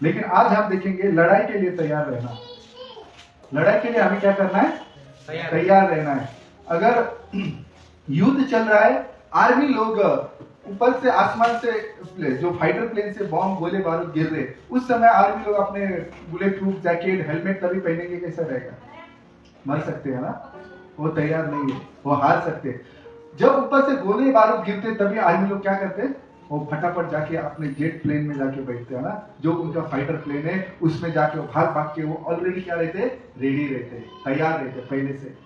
लेकिन आज हम देखेंगे लड़ाई के लिए तैयार रहना। लड़ाई के लिए हमें क्या करना है? तैयार रहना है। अगर युद्ध चल रहा है, आर्मी लोग ऊपर से आसमान से जो फाइटर प्लेन से बॉम्ब गोले बारूद गिर रहे, उस समय आर्मी लोग अपने बुलेट प्रूफ जैकेट हेलमेट तभी पहनेंगे, कैसा रहेगा? मर सकते हैं ना, वो तैयार नहीं है, वो हार सकते हैं। जब ऊपर से गोले बारूद गिरते तभी आर्मी लोग क्या करते हैं? वो फटाफट जाके अपने जेट प्लेन में जाके बैठते हैं ना, जो उनका फाइटर प्लेन है उसमें जाके वो भाग भाग के वो ऑलरेडी क्या रहते? रेडी रहते, तैयार रहते पहले से।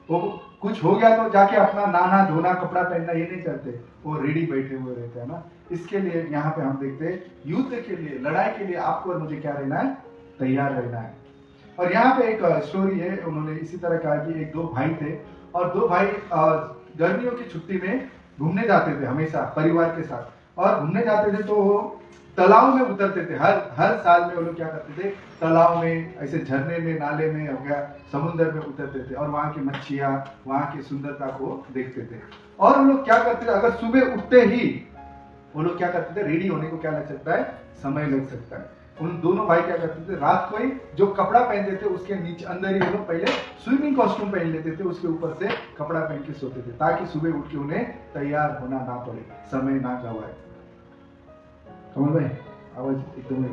वो कुछ हो गया तो जाके अपना नहाना धोना कपड़ा पहनना ये नहीं करते, वो रेडी बैठे हुए रहते हैं ना। इसके लिए यहाँ पे हम देखते हैं युद्ध के लिए, लड़ाई के लिए आपको और मुझे क्या रहना है? तैयार रहना है। और यहाँ पे एक स्टोरी है, उन्होंने इसी तरह कहा कि एक दो भाई थे और दो भाई गर्मियों की छुट्टी में घूमने जाते थे हमेशा परिवार के साथ, और घूमने जाते थे तो तालाब में उतरते थे। हर साल में वो लोग क्या करते थे? तालाब में, ऐसे झरने में, नाले में हो गया, समुद्र में उतरते थे और वहां की मच्छियां, वहां की सुंदरता को देखते थे। और वो लोग क्या करते थे? अगर सुबह उठते ही वो लोग क्या करते थे? रेडी होने को क्या लग सकता है? समय लग सकता है। उन दोनों भाई क्या करते थे? रात को ही जो कपड़ा पहनते थे उसके नीचे अंदर ही वो लोग पहले स्विमिंग कॉस्ट्यूम पहन लेते थे, उसके ऊपर से कपड़ा पहन के सोते थे, ताकि सुबह उठ के उन्हें तैयार होना ना पड़े, समय ना गवाए। कमल भाई आवाज एकदम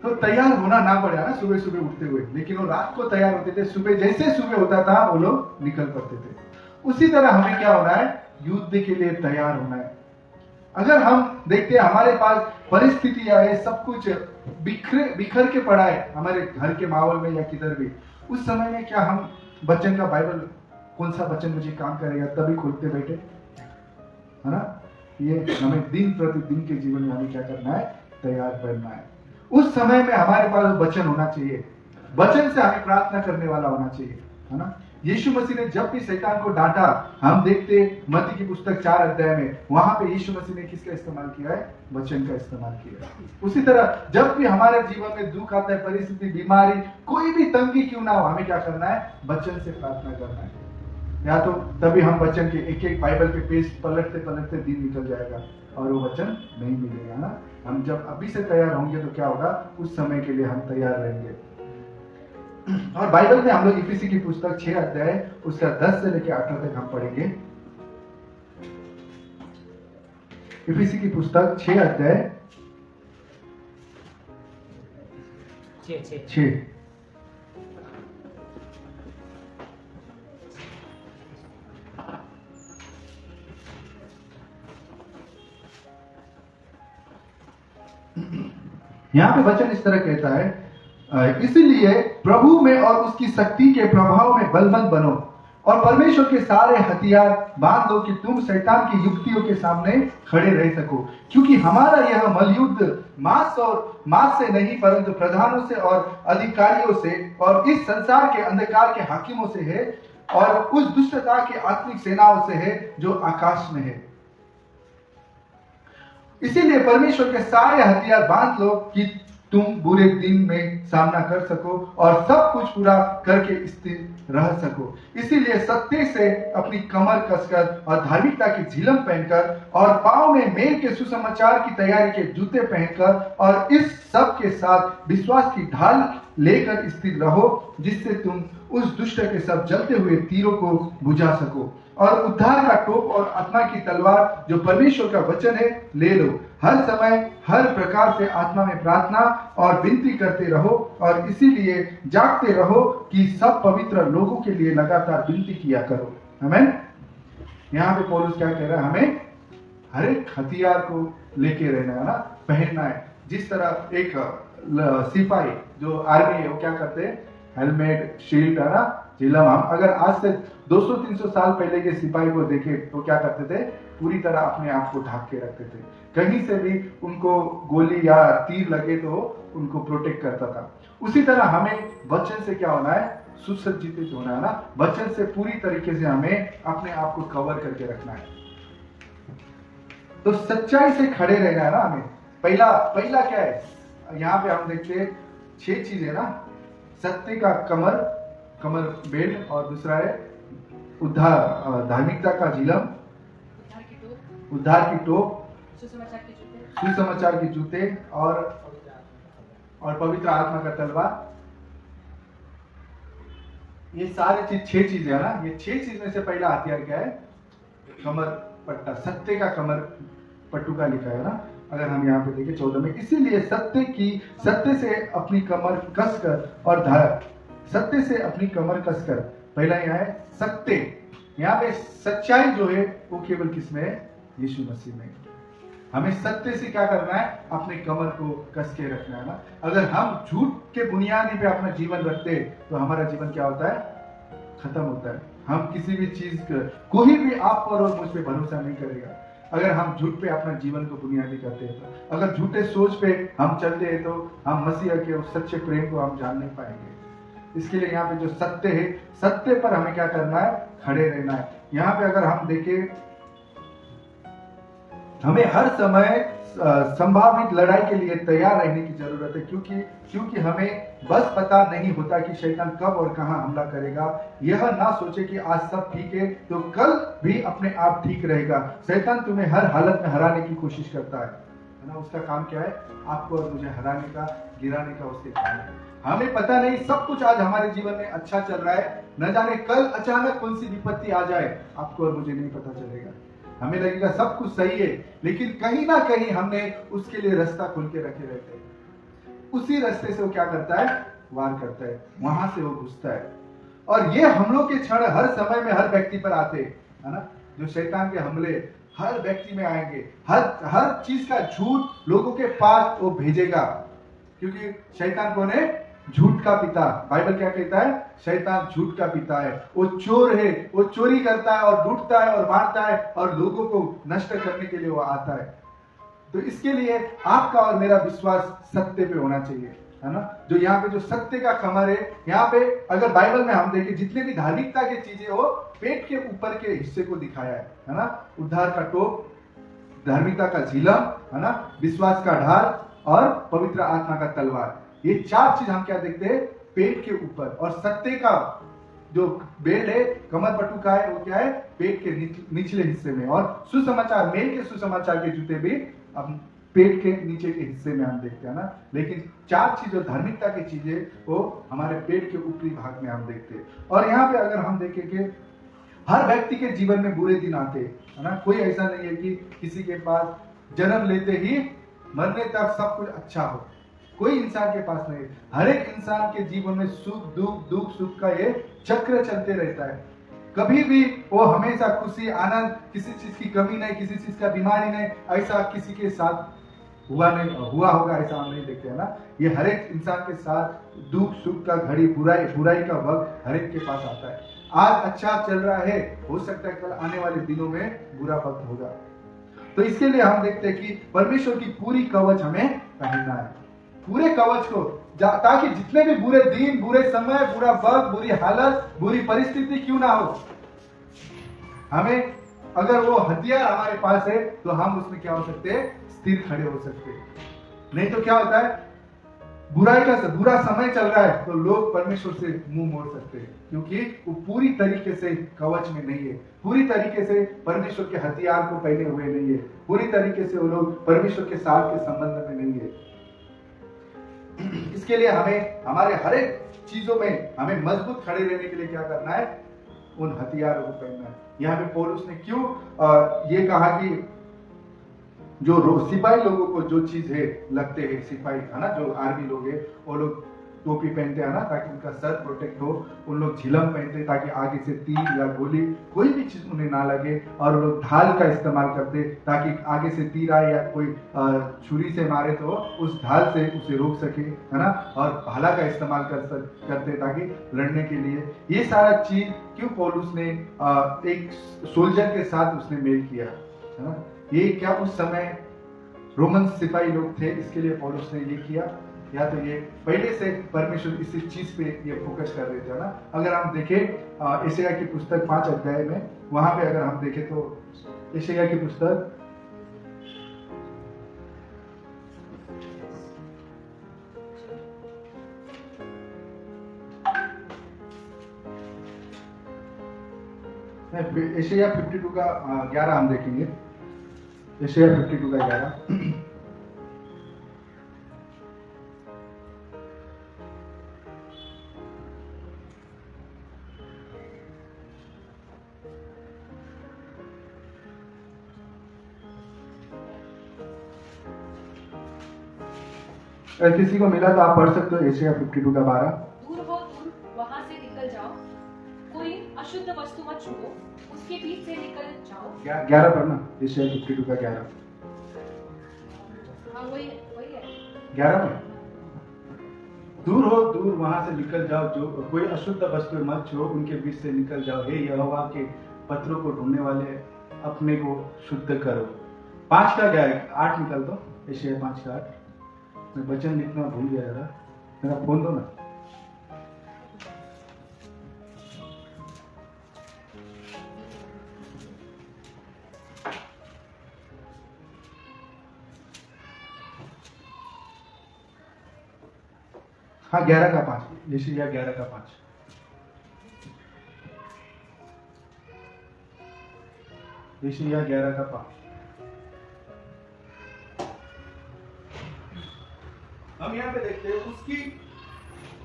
तो तैयार होना ना पड़े ना सुबह सुबह उठते हुए, लेकिन वो रात को तैयार होते थे। सुबह जैसे सुबह होता था वो लोग निकल पड़ते थे। उसी तरह हमें क्या होना है? युद्ध के लिए तैयार होना है। अगर हम देखते हैं हमारे पास परिस्थितियां है, सब कुछ बिखर के पड़ा है हमारे घर के माहौल में या किधर भी, उस समय में क्या हम वचन का, बाइबल कौन सा वचन मुझे काम करेगा, तभी खोलते बैठे, है ना? ये हमें दिन प्रतिदिन के जीवन में हमें क्या करना है? तैयार करना है। उस समय में हमारे पास वचन होना चाहिए, वचन से हमें प्रार्थना करने वाला होना चाहिए, है ना? यीशु मसीह ने जब भी शैतान को डांटा, हम देखते मत्ती की पुस्तक 4 अध्याय में, वहां पे यीशु मसीह ने किसका इस्तेमाल किया है? वचन का इस्तेमाल किया है। उसी तरह जब भी हमारे जीवन में दुख आता है, परिस्थिति, बीमारी, कोई भी तंगी क्यों ना हो, हमें क्या करना है? वचन से प्रार्थना करना है। या तो तभी हम वचन के एक एक बाइबल के पेज पलटते पलटते दिन निकल जाएगा और वो वचन नहीं मिलेगा ना। हम जब अभी से तैयार होंगे तो क्या होगा? उस समय के लिए हम तैयार रहेंगे। और बाइबल में हम लोग इफिसी की पुस्तक 6 अध्याय उसका 10 से लेकर 18 तक हम पढ़ेंगे। इफिसी की पुस्तक 6 अध्याय 6। यहाँ पे वचन इस तरह कहता है, इसलिए प्रभु में और उसकी शक्ति के प्रभाव में बलवंत बनो और परमेश्वर के सारे हथियार बांध लो कि तुम शैतान की युक्तियों के सामने खड़े रह सको, क्योंकि हमारा यह मलयुद्ध मांस से नहीं परंतु प्रधानों से और अधिकारियों से और इस संसार के अंधकार के हाकिमों से है और उस दुष्टता की आत्मिक सेनाओं से है जो आकाश में है। इसीलिए परमेश्वर के सारे हथियार बांध लो कि तुम बुरे दिन में सामना कर सको और सब कुछ पूरा करके स्थिर रह सको। इसीलिए सत्य से अपनी कमर कसकर और धार्मिकता की झिलम पहनकर और पांव में मेल के सुसमाचार की तैयारी के जूते पहनकर और इस सब के साथ विश्वास की ढाल लेकर स्थिर रहो, जिससे तुम उस दुष्ट के सब जलते हुए तीरों को बुझा सको और उद्धार का टोप और आत्मा की तलवार जो परमेश्वर का वचन है ले लो। हर समय हर प्रकार से आत्मा में प्रार्थना और विनती करते रहो और इसीलिए जागते रहो कि सब पवित्र लोगों के लिए लगातार विनती किया करो। आमीन। यहाँ पे पौलुस क्या कह रहा है? हमें हर एक हथियार को लेके रहना है ना, पहनना है। जिस तरह एक सिपाही जो आर्मी है वो क्या करते हैं? हेलमेट, शील्ड, है ना, झिलम। हम अगर आज से 200-300 साल पहले के सिपाही को देखे तो क्या करते थे? पूरी तरह अपने आप को ढक के रखते थे, कहीं से भी उनको गोली या तीर लगे तो उनको प्रोटेक्ट करता था। उसी तरह हमें वचन से क्या होना है? सुसज्जित होना है ना। वचन से पूरी तरीके से हमें अपने आप को कवर करके रखना है। तो सच्चाई से खड़े रहना है ना हमें। पहला क्या है? यहाँ पे हम देखते हैं 6 चीजें ना। सत्य का कमर बेल्ट, और दूसरा है उद्धार, धार्मिकता का झिलम, उद्धार की टोप, सुसमाचार के जूते और पवित्र आत्मा का तलवार। ये सारे चीज 6 चीजें है ना। ये 6 चीज में से पहला हथियार क्या है? कमर पट्टा, सत्य का कमर पट्टू का लिखा है ना। अगर हम यहाँ पे देखें 14 में, इसीलिए सत्य से अपनी कमर कसकर और सत्य से अपनी कमर कसकर, पहला यहाँ है सत्य। यहाँ पे सच्चाई जो है वो केवल किसमें है? यीशु मसीह में। हमें सत्य से क्या करना है? अपने कमर को कस के रखना है ना। अगर हम झूठ के बुनियादी पे अपना जीवन रखते तो हमारा जीवन क्या होता है? खत्म होता है। हम किसी भी चीज कोई भी आप पर और मुझ पे भरोसा नहीं करेगा अगर हम झूठ पे अपना जीवन को बुनियादी करते हैं तो। अगर झूठे सोच पे हम चलते हैं तो हम मसीह के उस सच्चे प्रेम को हम जान नहीं पाएंगे। इसके लिए यहाँ पे जो सत्य है, सत्य पर हमें क्या करना है? खड़े रहना है। यहाँ पे अगर हम देखें, हमें हर समय संभावित लड़ाई के लिए तैयार रहने की जरूरत है, क्योंकि हमें बस पता नहीं होता कि शैतान कब और कहां हमला करेगा। यह ना सोचे कि आज सब ठीक है तो कल भी अपने आप ठीक रहेगा। शैतान तुम्हें हर हालत में हराने की कोशिश करता है ना। उसका काम क्या है? आपको और मुझे हराने का, गिराने का उसके काम है। हमें पता नहीं, सब कुछ आज हमारे जीवन में अच्छा चल रहा है, न जाने कल अचानक कौन सी विपत्ति आ जाए, आपको और मुझे नहीं पता चलेगा। हमें लगेगा सब कुछ सही है, लेकिन कहीं ना कहीं हमने उसके लिए रास्ता खोल के रखे रहते हैं। उसी रास्ते से वो क्या करता है? वार करता है, वहां से वो घुसता है। और ये हमलों के क्षण हर समय में हर व्यक्ति पर आते हैं, है ना। जो शैतान के हमले हर व्यक्ति में आएंगे, हर चीज का झूठ लोगों के पास वो भेजेगा, क्योंकि शैतान कौन है? झूठ का पिता। बाइबल क्या कहता है? शैतान झूठ का पिता है, वो चोर है, वो चोरी करता है और लूटता है और मारता है और लोगों को नष्ट करने के लिए वो आता है। तो इसके लिए आपका और मेरा विश्वास सत्य पे होना चाहिए, है ना। जो यहाँ पे जो सत्य का कमर है, यहाँ पे अगर बाइबल में हम देखें, जितने भी धार्मिकता की चीजें वो पेट के ऊपर के हिस्से को दिखाया है ना। उद्धार का टोप, धार्मिकता का झिलम, है ना, विश्वास का ढाल और पवित्र आत्मा का तलवार। ये 4 चीज हम क्या देखते हैं? पेट के ऊपर। और सत्य का जो बेल्ट है कमर पट्टू का है, वो क्या है? पेट के निचले हिस्से में। और सुसमाचार, मेल के सुसमाचार के जूते भी हम पेट के नीचे के हिस्से में हम देखते हैं ना। लेकिन 4 चीज जो धार्मिकता की चीजें वो हमारे पेट के ऊपरी भाग में हम देखते हैं। और यहाँ पे अगर हम देखें कि हर व्यक्ति के जीवन में बुरे दिन आते हैं, है ना। कोई ऐसा नहीं है कि किसी के पास जन्म लेते ही मरने तक सब कुछ अच्छा हो, कोई इंसान के पास नहीं। हर एक इंसान के जीवन में सुख दुख सुख का ये चक्र चलते रहता है। कभी भी वो हमेशा खुशी आनंद, किसी चीज की कमी नहीं, किसी चीज का बीमारी नहीं, ऐसा किसी के साथ हुआ होगा ऐसा हम नहीं देखते, है ना। ये हर एक इंसान के साथ दुख सुख का घड़ी, बुराई का वक्त हर एक के पास आता है। आज अच्छा चल रहा है, हो सकता है कल आने वाले दिनों में बुरा वक्त होगा। तो इसके लिए हम देखते हैं कि परमेश्वर की पूरी कवच हमें पहनना है, पूरे कवच को, ताकि जितने भी बुरे दिन, बुरे समय, बुरा वक्त, बुरी हालत, बुरी परिस्थिति क्यों ना हो, हमें अगर वो हथियार हमारे पास है तो हम उसमें क्या हो सकते हैं? स्थिर खड़े हो सकते हैं। नहीं तो क्या होता है? बुरा समय चल रहा है तो लोग परमेश्वर से मुंह मोड़ सकते हैं, क्योंकि वो पूरी तरीके से कवच में नहीं है, पूरी तरीके से परमेश्वर के हथियार को पहने हुए नहीं है, पूरी तरीके से वो लोग परमेश्वर के साथ के संबंध में नहीं है। इसके लिए हमें हमारे हर एक चीजों में हमें मजबूत खड़े रहने के लिए क्या करना है? उन हथियारों को पहनना है। यहाँ पे पौलुस ने क्यों ये कहा कि जो सिपाही लोगों को जो चीज है लगते हैं, सिपाही है ना, जो आर्मी लोग है, वो लोग टोपी पहनते हैं ना ताकि उनका सर प्रोटेक्ट हो। उन लोग झिलम पहनते हैं ताकि आगे से तीर या गोली कोई भी चीज उन्हें ना लगे। और लोग ढाल का इस्तेमाल करते ताकि आगे से तीर आए या कोई छुरी से मारे तो उस ढाल से उसे रोक सके, है ना। और भाला का इस्तेमाल करते ताकि लड़ने के लिए। ये सारा चीज क्यों पौलुस ने एक सोल्जर के साथ उसने मेल किया, है ना। ये क्या उस समय रोमन सिपाही लोग थे, इसके लिए पौलुस ने ये किया, या तो ये पहले से परमेश्वर इसी चीज पे ये फोकस कर रहे थे ना। अगर हम देखें यशायाह की पुस्तक 5 अध्याय में, वहां पे अगर हम देखें तो यशायाह की पुस्तक 52 का 11 हम देखेंगे। यशायाह 52 का 11 अगर किसी को मिला तो आप पढ़ सकते हो यशायाह 52 का 12। दूर हो, दूर वहां से निकल जाओ, कोई अशुद्ध वस्तु मत छुओ, उसके बीच से निकल जाओ। 11 पढ़ना, यशायाह 52 का 11। हाँ वही है 11 में दूर हो, दूर वहां से निकल जाओ, जो कोई अशुद्ध वस्तु मत छुओ, उनके बीच से निकल जाओ। हे यहोवा के पत्रों को ढूंढने वाले, अपने को शुद्ध करो। 5 का क्या है? 8 निकल दो, यशायाह 5 का 8। मैं वचन लिखना भूल गया जरा, मेरा फोन दो ना। हाँ 11 का 5, यशायाह 11 का 5। यशायाह 11 का 5। हम यहाँ पे देखते हैं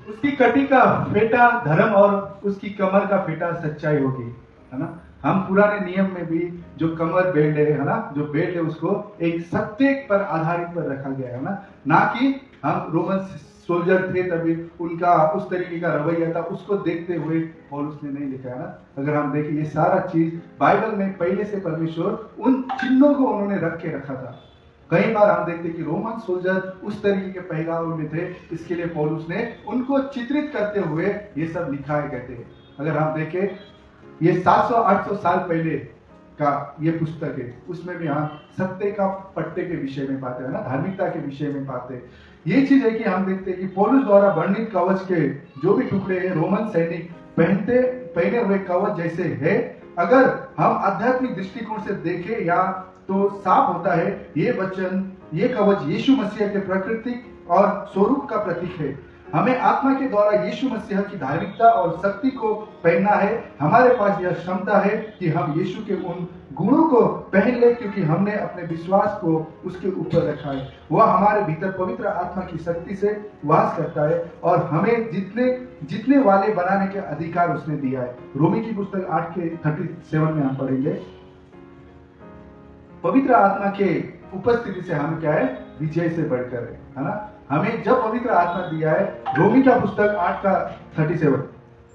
उसकी कटी का फेटा धर्म और उसकी कमर का फेटा सच्चाई होगी, है ना। हम पुराने नियम में भी जो कमर बेल्ट है ना, जो बेल्ट है उसको एक सत्य पर आधारित पर रखा गया है ना कि हम रोमन सोल्जर थे तभी उनका उस तरीके का रवैया था, उसको देखते हुए पौलुस ने नहीं लिखा है ना। अगर हम देखें ये सारा चीज बाइबल में पहले से परमेश्वर उन चिन्हों को उन्होंने रख के रखा था। कई बार हम देखते कि रोमन सोल्जर उस तरीके के पहनावे में थे, इसके लिए पौलुस ने उनको चित्रित करते हुए ये सब लिखाए गए थे। अगर हम देखें ये 700-800 साल पहले का ये पुस्तक है, उसमें भी हम सत्य का पट्टे के विषय में पाते हैं ना, धार्मिकता के विषय में पाते हैं। ये चीज है कि हम देखते हैं कि पौलुस द्वारा वर्णित कवच के जो भी टुकड़े हैं रोमन सैनिक पहने हुए कवच जैसे है। अगर हम आध्यात्मिक दृष्टिकोण से देखें या तो साफ होता है ये वचन, ये कवच यीशु मसीह के प्राकृतिक और स्वरूप का प्रतीक है। हमें आत्मा के द्वारा यीशु मसीह की धार्मिकता और शक्ति को पहनना है। हमारे पास यह क्षमता है कि हम यीशु के उन गुणों को पहन ले, क्योंकि हमने अपने विश्वास को उसके ऊपर रखा है। वह हमारे भीतर पवित्र आत्मा की शक्ति से वास करता है और हमें जितने वाले बनाने के अधिकार उसने दिया है। रोमी की पुस्तक 8 के 37 में हम पढ़ेंगे, पवित्र आत्मा के उपस्थिति से हम क्या है, विजय से बढ़कर है ना। हमें जब पवित्र आत्मा दिया है, रोमी का पुस्तक 8 का 37,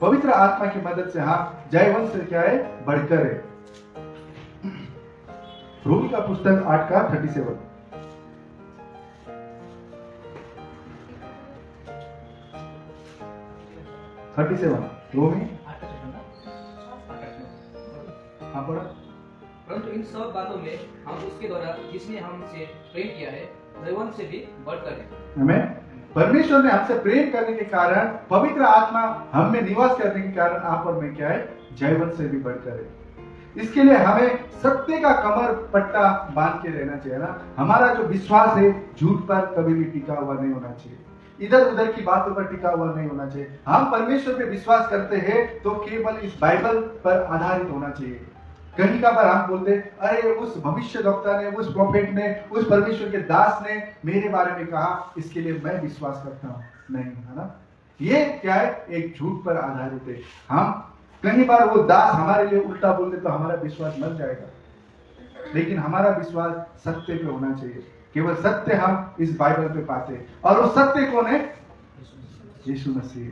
पवित्र आत्मा की मदद से हम जयवंत से क्या है, बढ़कर है। रोमी का पुस्तक 8 का 37। रोमी हाँ पढ़ा। परंतु इन सब बातों में हम उसके द्वारा जिसने हमसे प्रेम किया है जयवंत से भी बढ़कर है। हमें परमेश्वर ने हमसे प्रेम करने के कारण, पवित्र आत्मा हम में निवास करने के कारण आप और मैं क्या है, जयवंत से भी बढ़कर है। इसके लिए हमें सत्य का कमर पट्टा बांध के रहना चाहिए ना। हमारा जो विश्वास है झूठ पर कभी भी टिका हुआ नहीं होना चाहिए, इधर उधर की बातों पर टिका हुआ नहीं होना चाहिए। हम परमेश्वर पे विश्वास करते हैं तो केवल इस बाइबल पर आधारित होना चाहिए। कहीं का बार हम बोलते अरे उस भविष्यवक्ता ने, उस प्रोफेट ने, उस परमेश्वर के दास ने मेरे बारे में कहा, इसके लिए मैं विश्वास करता हूँ, नहीं, है ना। ये क्या है, एक झूठ पर आधारित है। हम कई बार वो दास हमारे लिए उल्टा बोलते तो हमारा विश्वास मर जाएगा, लेकिन हमारा विश्वास सत्य पे होना चाहिए। केवल सत्य हम इस बाइबल पे पाते हैं, और वो सत्य कौन है, यीशु मसीह।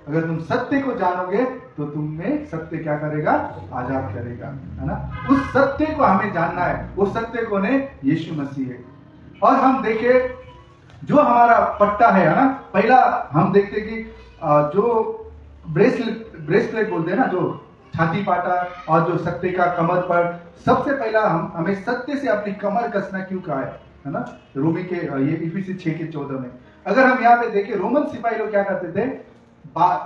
अगर तुम सत्य को जानोगे तो तुम्हें सत्य क्या करेगा, आजाद करेगा, है ना। उस सत्य को हमें जानना है, वो सत्य कौन है, यीशु मसीह है। और हम देखें जो हमारा पट्टा है ना, पहला हम देखते कि जो ब्रेसलेट बोलते हैं ना, जो छाती पाटा और जो सत्य का कमर पर, सबसे पहला हमें सत्य से अपनी कमर कसना क्यों कहा है ना। रोमी के ये इफिसी 6 के 14 में अगर हम यहाँ पे देखें, रोमन सिपाही लोग क्या करते थे,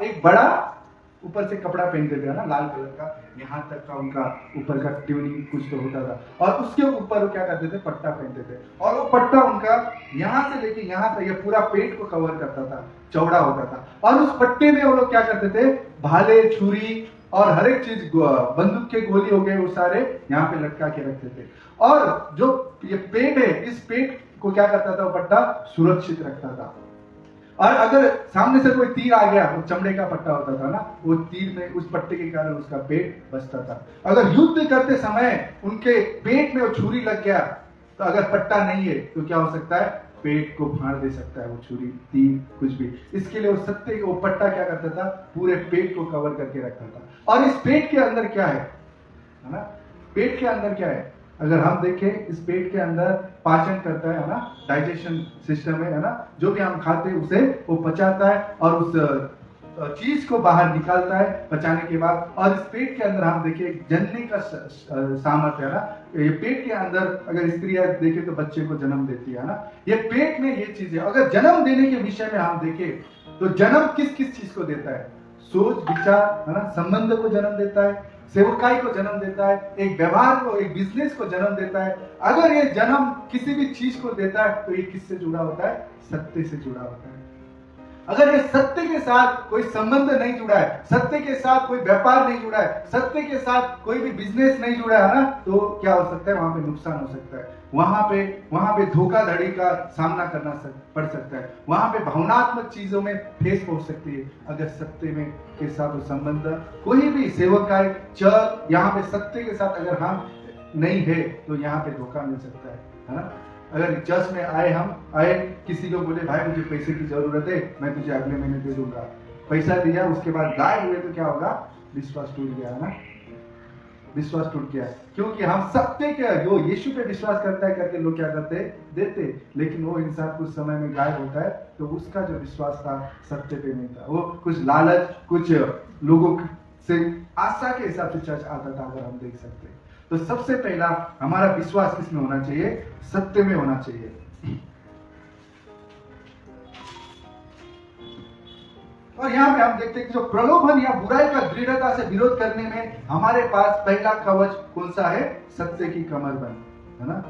एक बड़ा ऊपर से कपड़ा पहनते थे ना, लाल कलर का, यहाँ तक का उनका ऊपर का ट्यूनिंग कुछ तो होता था, और उसके ऊपर वो क्या करते थे, पट्टा पहनते थे। और वो पट्टा उनका यहाँ से लेके यहाँ तक, ये पूरा पेट को कवर करता था, चौड़ा होता था। और उस पट्टे में वो लोग क्या करते थे, भाले, छुरी और हर एक चीज, बंदूक के गोली हो गए, वो सारे यहाँ पे लटका के रखते थे। और जो ये पेट है, इस पेट को क्या करता था, वो पट्टा सुरक्षित रखता था। और अगर सामने से कोई तीर आ गया, वो चमड़े का पट्टा होता था ना, वो तीर में उस पट्टे के कारण उसका पेट बचता था। अगर युद्ध करते समय उनके पेट में वो छुरी लग गया, तो अगर पट्टा नहीं है तो क्या हो सकता है, पेट को फाड़ दे सकता है वो छुरी, तीर, कुछ भी। इसके लिए वो सत्य वो पट्टा क्या करता था, पूरे पेट को कवर करके रखता था। और इस पेट के अंदर क्या है ना, पेट के अंदर क्या है, अगर हम देखें इस पेट के अंदर पाचन करता है ना, डाइजेशन सिस्टम है ना, जो भी हम खाते हैं उसे वो पचाता है और उस चीज को बाहर निकालता है पचाने के बाद। और इस पेट के अंदर हम देखें जनने का सामर्थ्य है ना, ये पेट के अंदर अगर स्त्रियां देखें तो बच्चे को जन्म देती है ना, ये पेट में ये चीज है। अगर जन्म देने के विषय में हम देखें तो जन्म किस किस चीज को देता है, सोच विचार है ना, संबंध को जन्म देता है, सेवकाई को जन्म देता है, एक व्यवहार को, एक बिजनेस को जन्म देता है। अगर ये जन्म किसी भी चीज को देता है तो ये किससे जुड़ा होता है, सत्य से जुड़ा होता है। अगर ये सत्य के साथ कोई संबंध नहीं जुड़ा है, सत्य के साथ कोई व्यापार नहीं जुड़ा है, सत्य के साथ कोई भी बिजनेस नहीं जुड़ा है ना, तो क्या हो सकता है, वहां पे नुकसान हो सकता है, वहां पे धोखाधड़ी का सामना करना पड़ सकता है, वहां पे भावनात्मक चीजों में ठेस पहुंच सकती है। अगर सत्य में के साथ वो संबंध, कोई भी सेवकाई चल यहाँ पे सत्य के साथ अगर हम नहीं है तो यहाँ पे धोखा मिल सकता है ना। अगर चर्च में हम आए, किसी को बोले भाई मुझे पैसे की जरूरत है, मैं तुझे अगले महीने दे दूंगा, पैसा दिया, उसके बाद गायब हुए तो क्या होगा, विश्वास टूट गया है ना, विश्वास टूट गया। क्योंकि हम सत्य के जो यीशु पे विश्वास करता है करके लोग क्या करते, देते, लेकिन वो इंसान कुछ समय में गायब होता है तो उसका जो विश्वास था सत्य पे नहीं था, वो कुछ लालच, कुछ लोगों से आशा के हिसाब से चर्च आता था। अगर हम देख सकते हैं तो सबसे पहला हमारा विश्वास किसमें होना चाहिए, सत्य में होना चाहिए। और यहाँ पे हम देखते हैं कि जो प्रलोभन या बुराई का दृढ़ता से विरोध करने में हमारे पास पहला कवच कौन सा है, सत्य की कमरबंद है ना।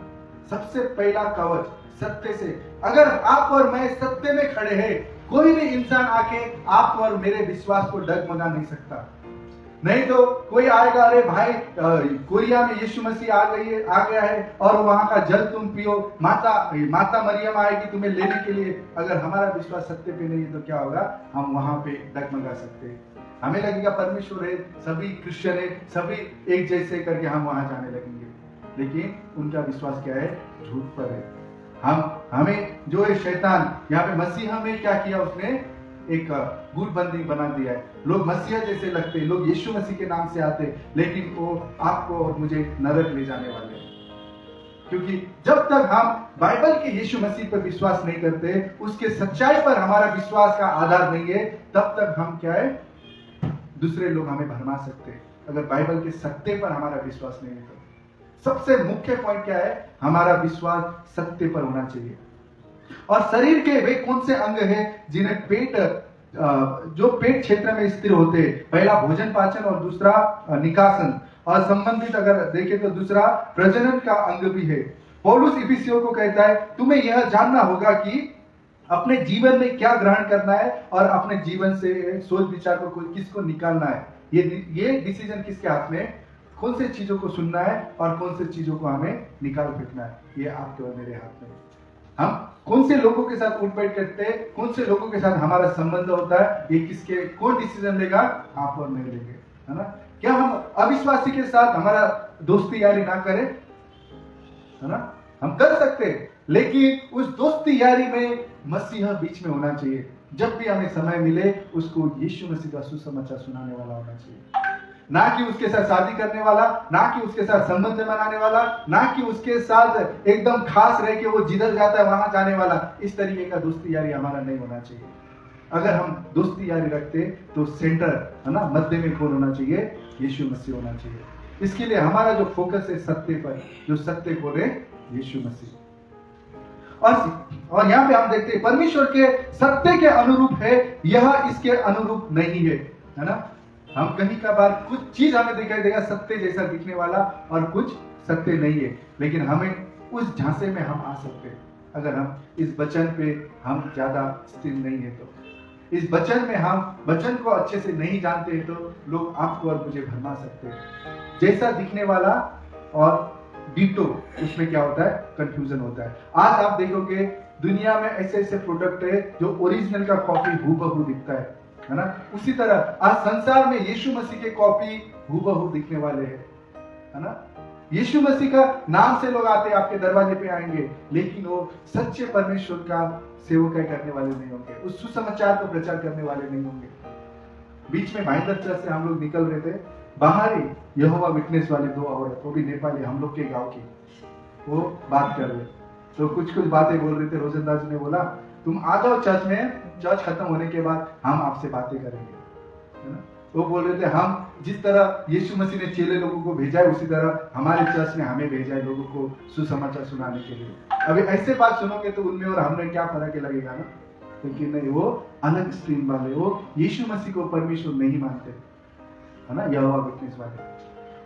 सबसे पहला कवच सत्य से, अगर आप और मैं सत्य में खड़े हैं, कोई भी इंसान आके आप और मेरे विश्वास को डगमगा नहीं सकता। नहीं तो कोई आएगा, अरे भाई कोरिया में यीशु मसीह आ गया है और वहां का जल तुम पियो, माता मरियम आएगी तुम्हें लेने के लिए। अगर हमारा विश्वास सत्य पे नहीं है तो क्या होगा, हम वहां पे डगमगा सकते हैं। हमें लगेगा परमेश्वर है, सभी क्रिश्चियन है, सभी एक जैसे करके हम वहां जाने लगेंगे, लेकिन उनका विश्वास क्या है, झूठ पर है। हमें जो है शैतान, यहाँ पे मसीहा में क्या किया, उसने एक गुटबंदी बना दिया है। लोग मसीहा जैसे लगते, लोग यीशु मसीह के नाम से आते, लेकिन वो आपको और मुझे नरक ले जाने वाले हैं। क्योंकि जब तक हम बाइबल के यीशु मसीह पर विश्वास नहीं करते, उसके सच्चाई पर हमारा विश्वास का आधार नहीं है, तब तक हम क्या है, दूसरे लोग हमें भरमा सकते हैं। अगर बाइबल के सत्य पर हमारा विश्वास नहीं है तो सबसे मुख्य पॉइंट क्या है, हमारा विश्वास सत्य पर होना चाहिए। और शरीर के वे कौन से अंग हैं जिन्हें जो पेट क्षेत्र में स्थिर होते हैं, पहला भोजन पाचन और दूसरा निकासन, और संबंधित अगर देखें तो दूसरा प्रजनन का अंग भी है। पौलुस इफिसियों को कहता है, तुम्हें यह जानना होगा कि अपने जीवन में क्या ग्रहण करना है और अपने जीवन से सोच विचार को किसको निकालना है। ये डिसीजन किसके हाथ में, कौन से चीजों को सुनना है और कौन से चीजों को हमें निकाल फेंकना है, ये आपके और मेरे हाथ में। हम कौन से लोगों के साथ उठ बैठ करते हैं, कौन से लोगों के साथ हमारा संबंध होता है, ये किसके, कौन डिसीजन लेगा, आप और मैं लेंगे, है ना। क्या हम अविश्वासी के साथ हमारा दोस्ती यारी ना करें, है ना, हम कर सकते हैं, लेकिन उस दोस्ती यारी में मसीहा बीच में होना चाहिए। जब भी हमें समय मिले उसको यीशु मसीह का सुसमाचार सुनाने वाला होना चाहिए, ना कि उसके साथ शादी करने वाला, ना कि उसके साथ संबंध बनाने वाला, ना कि उसके साथ एकदम खास रह के वो जिधर जाता है वहां जाने वाला। इस तरीके का दोस्ती यारी हमारा नहीं होना चाहिए। अगर हम दोस्ती यारी रखते तो सेंटर है ना, मध्य में कौन होना चाहिए, यीशु मसीह होना चाहिए। इसके लिए हमारा जो फोकस है सत्य पर, जो सत्य बोले यीशु मसीह। और यहाँ पे हम देखते हैं परमेश्वर के सत्य के अनुरूप है, यह इसके अनुरूप नहीं है ना। हम कहीं का बार कुछ चीज हमें दिखाई देगा सत्य जैसा दिखने वाला और कुछ सत्य नहीं है, लेकिन हमें उस झांसे में हम आ सकते हैं अगर हम इस वचन पे हम ज्यादा स्थिर नहीं है तो। इस वचन में हम वचन को अच्छे से नहीं जानते हैं तो लोग आपको और मुझे भरमा सकते हैं। जैसा दिखने वाला और डिटो, उसमें क्या होता है, कंफ्यूजन होता है। आज आप देखोगे दुनिया में ऐसे ऐसे प्रोडक्ट है जो ओरिजिनल का कॉपी हूबहू दिखता है ना। उसी तरह आज संसार में यीशु मसीह के कॉपी हूबहू दिखने वाले हैं, है ना। यीशु मसीह का नाम से लोग आते आपके दरवाजे पे आएंगे, लेकिन वो सच्चे परमेश्वर का सेवकाई करने वाले नहीं होंगे, उस सुसमाचार को प्रचार करने वाले नहीं होंगे। बीच में भाईंदर चर्च से हम लोग निकल रहे थे, बाहर ही यहोवा विटनेस वाले 2 औरत, वो भी नेपाली, हम लोग के गांव की, वो बात कर रहे, तो कुछ बातें बोल रहे थे। रोशनदास जी ने बोला तुम आ जाओ चर्च में, चर्च खत्म होने के बाद हम आपसे बातें करेंगे, है ना। वो बोल रहे थे हम जिस तरह यीशु मसीह ने चेले लोगों को भेजा है, उसी तरह हमारे चर्च ने हमें भेजा है लोगों को सुसमाचार सुनाने के लिए। अभी ऐसे बात सुनोगे तो उनमें और हमने क्या फर्क लगेगा ना, क्योंकि नहीं, वो अलग स्ट्रीम वाले, वो यीशु मसीह को परमेश्वर नहीं मानते, है ना, यहोवा विटनेस वाले।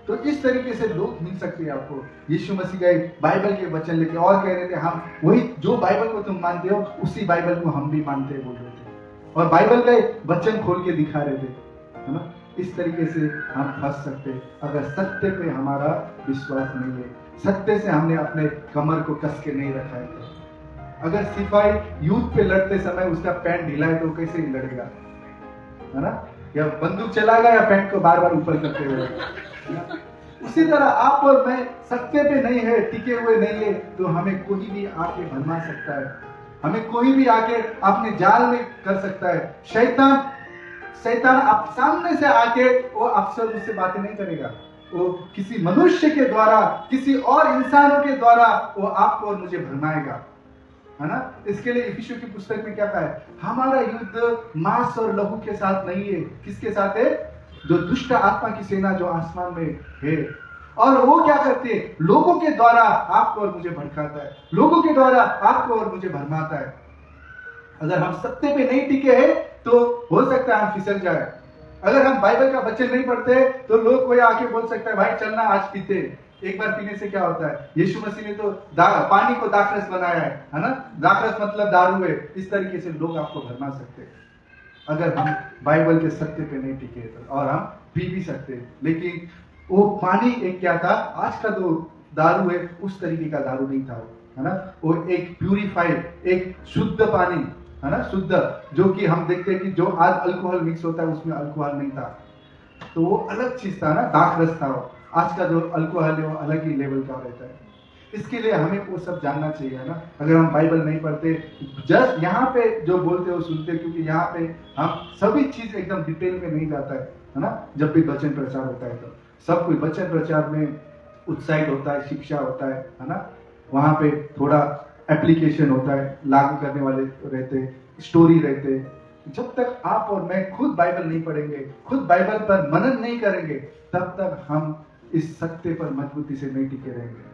तो इस तरीके से लोग मिल सकते हैं आपको। यीशु मसीह का बाइबल के वचन लेके और कह रहे थे हम वही जो बाइबल को तुम मानते हो उसी बाइबल को हम भी मानते हैं बोल रहे थे, और बाइबल का वचन खोल के दिखा रहे थे, है ना। इस तरीके से हम फंस सकते अगर सत्य पे हमारा विश्वास नहीं है, सत्य से हमने अपने कमर को कस के नहीं रखा है। अगर सिपाही युद्ध पे लड़ते समय उसका पैंट ढीला है तो कैसे ही लड़ेगा, है ना, या बंदूक चलाएगा या पैंट को बार बार ऊपर करते हुए। उसी तरह आप और मैं सत्य पे नहीं है, टिके हुए नहीं है, तो हमें कोई भी आके भरमा सकता है, हमें कोई भी आके अपने जाल में कर सकता है। शैतान आप सामने से आके वो अक्सर उससे बातें नहीं करेगा, वो किसी मनुष्य के द्वारा, किसी और इंसानों के द्वारा वो आपको और मुझे भरमाएगा, है ना। इसके लिए इफिसियों की पुस्तक में क्या कहा है, हमारा युद्ध मांस और लहू के साथ नहीं है। किसके साथ है? जो दुष्ट आत्मा की सेना जो आसमान में है, और वो क्या करती है, लोगों के द्वारा आपको और मुझे भड़काता है, लोगों के द्वारा आपको और मुझे भरमाता है। अगर हम सत्य पे नहीं टिके हैं तो हो सकता है हम फिसल जाए। अगर हम बाइबल का वचन नहीं पढ़ते तो लोग कोई आके बोल सकता है भाई चलना आज पीते, एक बार पीने से क्या होता है। यीशु मसीह ने तो पानी को दाखरस बनाया है ना, दाखरस मतलब दारू है। इस तरीके से लोग आपको भरमा सकते हैं अगर हम बाइबल के सत्य पे नहीं टिके तो, और हम पी भी सकते हैं। लेकिन वो पानी एक क्या था, आज का जो दारू है उस तरीके का दारू नहीं था, है ना। वो एक प्यूरिफाइड, एक शुद्ध पानी, है ना, शुद्ध, जो कि हम देखते हैं कि जो आज अल्कोहल मिक्स होता है उसमें अल्कोहल नहीं था, तो वो अलग चीज था ना, दाखरस था वो। आज का जो अल्कोहल है वो अलग ही लेवल का रहता है। इसके लिए हमें वो सब जानना चाहिए ना। अगर हम बाइबल नहीं पढ़ते, जस्ट यहाँ पे जो बोलते हो सुनते, क्योंकि यहाँ पे हम सभी चीज एकदम डिटेल में नहीं जाता है ना। जब भी वचन प्रचार होता है तो सब कोई वचन प्रचार में उत्साहित होता है, शिक्षा होता है ना। वहाँ पे थोड़ा एप्लीकेशन होता है, लागू करने वाले रहते, स्टोरी रहते। जब तक आप और मैं खुद बाइबल नहीं पढ़ेंगे, खुद बाइबल पर मनन नहीं करेंगे, तब तक हम इस सत्य पर मजबूती से नहीं टिके रहेंगे।